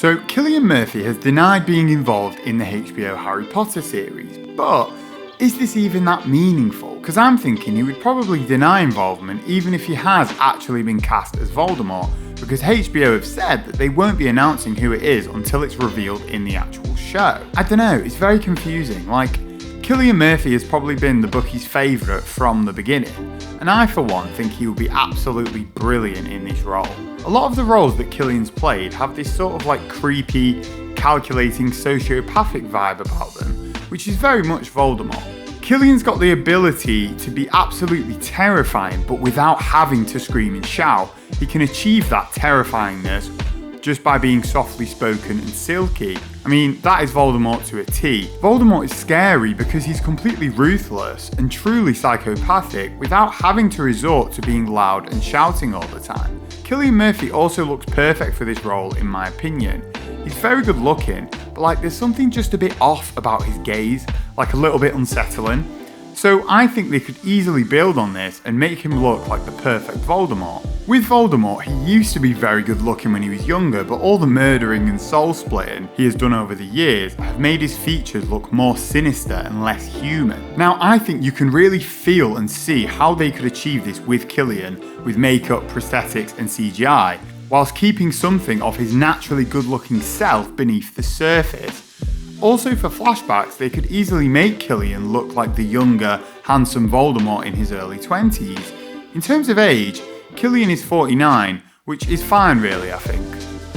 So Cillian Murphy has denied being involved in the HBO Harry Potter series, but is this even that meaningful? Because I'm thinking he would probably deny involvement even if he has actually been cast as Voldemort, because HBO have said that they won't be announcing who it is until it's revealed in the actual show. I don't know, it's very confusing. Like, Cillian Murphy has probably been the bookie's favourite from the beginning, and I for one think he will be absolutely brilliant in this role. A lot of the roles that Cillian's played have this sort of like creepy, calculating sociopathic vibe about them, which is very much Voldemort. Cillian's got the ability to be absolutely terrifying, but without having to scream and shout. He can achieve that terrifyingness just by being softly spoken and silky. I mean, that is Voldemort to a T. Voldemort is scary because he's completely ruthless and truly psychopathic without having to resort to being loud and shouting all the time. Cillian Murphy also looks perfect for this role in my opinion. He's very good looking, but like there's something just a bit off about his gaze, like a little bit unsettling. So I think they could easily build on this and make him look like the perfect Voldemort. With Voldemort, he used to be very good looking when he was younger, but all the murdering and soul splitting he has done over the years have made his features look more sinister and less human. Now I think you can really feel and see how they could achieve this with Cillian, with makeup, prosthetics and CGI, whilst keeping something of his naturally good looking self beneath the surface. Also for flashbacks, they could easily make Cillian look like the younger, handsome Voldemort in his early 20s. In terms of age, Cillian is 49, which is fine really, I think.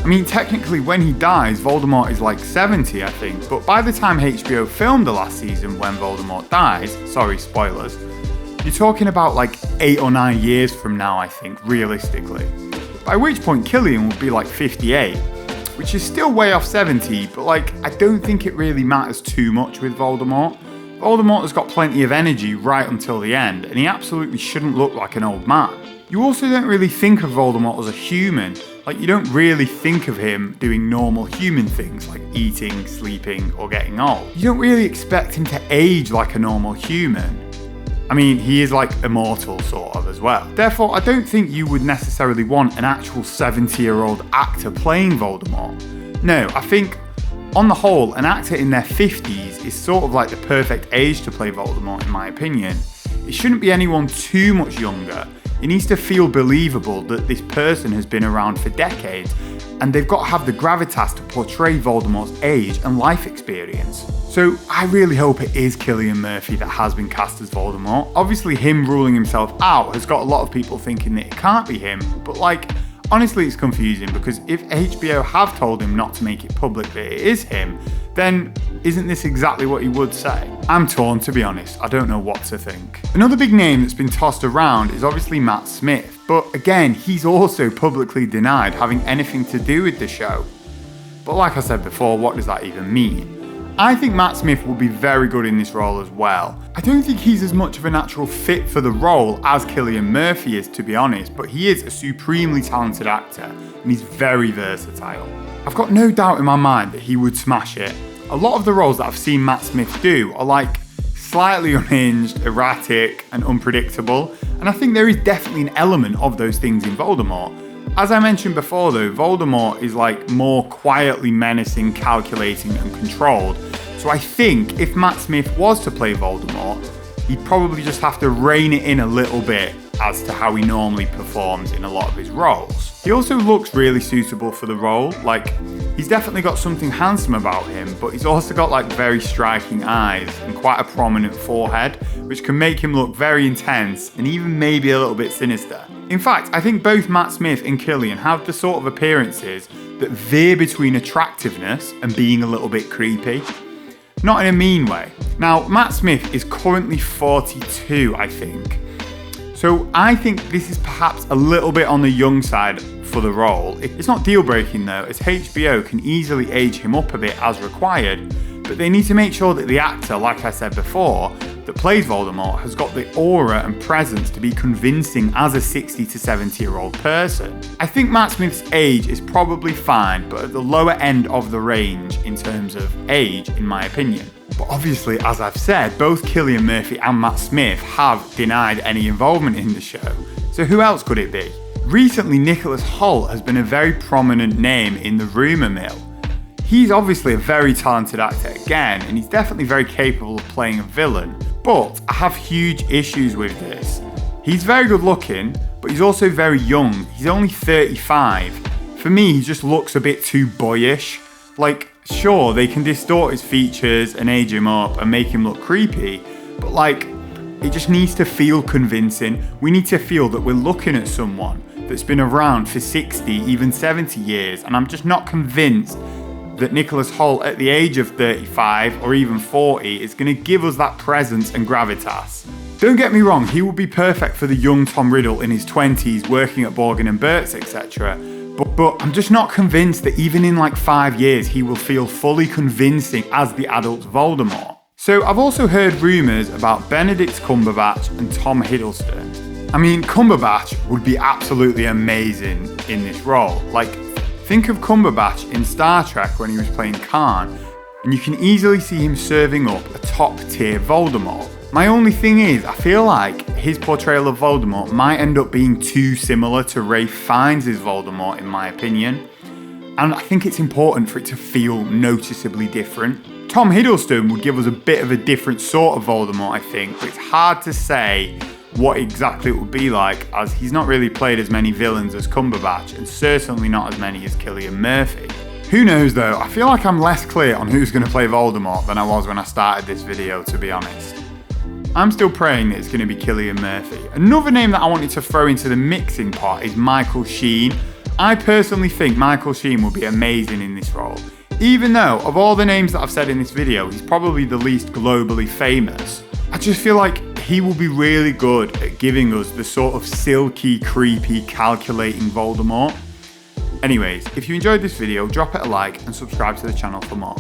I mean, technically when he dies, Voldemort is like 70, I think, but by the time HBO filmed the last season when Voldemort dies, sorry, spoilers, you're talking about like 8 or 9 years from now, I think, realistically. By which point Cillian would be like 58. Which is still way off 70, but like, I don't think it really matters too much with Voldemort. Voldemort has got plenty of energy right until the end, and he absolutely shouldn't look like an old man. You also don't really think of Voldemort as a human, like you don't really think of him doing normal human things like eating, sleeping, or getting old. You don't really expect him to age like a normal human. I mean, he is like immortal sort of as well. Therefore, I don't think you would necessarily want an actual 70-year-old actor playing Voldemort. No, I think on the whole, an actor in their 50s is sort of like the perfect age to play Voldemort in my opinion. It shouldn't be anyone too much younger. It needs to feel believable that this person has been around for decades, and they've got to have the gravitas to portray Voldemort's age and life experience. So I really hope it is Cillian Murphy that has been cast as Voldemort. Obviously him ruling himself out has got a lot of people thinking that it can't be him, but like, honestly it's confusing because if HBO have told him not to make it public that it is him, then isn't this exactly what he would say? I'm torn, to be honest. I don't know what to think. Another big name that's been tossed around is obviously Matt Smith, but again, he's also publicly denied having anything to do with the show. But like I said before, what does that even mean? I think Matt Smith will be very good in this role as well. I don't think he's as much of a natural fit for the role as Cillian Murphy is, to be honest, but he is a supremely talented actor and he's very versatile. I've got no doubt in my mind that he would smash it. A lot of the roles that I've seen Matt Smith do are like slightly unhinged, erratic and unpredictable, and I think there is definitely an element of those things in Voldemort. As I mentioned before though, Voldemort is like more quietly menacing, calculating and controlled. So I think if Matt Smith was to play Voldemort, he'd probably just have to rein it in a little bit as to how he normally performs in a lot of his roles. He also looks really suitable for the role, like he's definitely got something handsome about him, but he's also got like very striking eyes and quite a prominent forehead, which can make him look very intense and even maybe a little bit sinister. In fact, I think both Matt Smith and Cillian have the sort of appearances that veer between attractiveness and being a little bit creepy. Not in a mean way. Now, Matt Smith is currently 42, I think. So I think this is perhaps a little bit on the young side for the role. It's not deal breaking though, as HBO can easily age him up a bit as required, but they need to make sure that the actor, like I said before, that plays Voldemort has got the aura and presence to be convincing as a 60 to 70-year-old person. I think Matt Smith's age is probably fine, but at the lower end of the range in terms of age, in my opinion. But obviously, as I've said, both Cillian Murphy and Matt Smith have denied any involvement in the show. So who else could it be? Recently, Nicholas Hoult has been a very prominent name in the rumour mill. He's obviously a very talented actor again, and he's definitely very capable of playing a villain, but I have huge issues with this. He's very good looking, but he's also very young. He's only 35. For me, he just looks a bit too boyish. Like, sure, they can distort his features and age him up and make him look creepy, but like, it just needs to feel convincing. We need to feel that we're looking at someone that's been around for 60, even 70 years, and I'm just not convinced that Nicholas Hoult at the age of 35 or even 40 is going to give us that presence and gravitas. Don't get me wrong, he would be perfect for the young Tom Riddle in his 20s working at Borgin and Burt's, etc. But I'm just not convinced that even in like 5 years he will feel fully convincing as the adult Voldemort. So I've also heard rumours about Benedict Cumberbatch and Tom Hiddleston. I mean, Cumberbatch would be absolutely amazing in this role. Like, think of Cumberbatch in Star Trek when he was playing Khan, and you can easily see him serving up a top-tier Voldemort. My only thing is, I feel like his portrayal of Voldemort might end up being too similar to Ralph Fiennes' Voldemort, in my opinion, and I think it's important for it to feel noticeably different. Tom Hiddleston would give us a bit of a different sort of Voldemort, I think, but it's hard to say what exactly it would be like, as he's not really played as many villains as Cumberbatch, and certainly not as many as Cillian Murphy. Who knows though, I feel like I'm less clear on who's going to play Voldemort than I was when I started this video, to be honest. I'm still praying that it's going to be Cillian Murphy. Another name that I wanted to throw into the mixing pot is Michael Sheen. I personally think Michael Sheen will be amazing in this role. Even though, of all the names that I've said in this video, he's probably the least globally famous. I just feel like he will be really good at giving us the sort of silky, creepy, calculating Voldemort. Anyways, if you enjoyed this video, drop it a like and subscribe to the channel for more.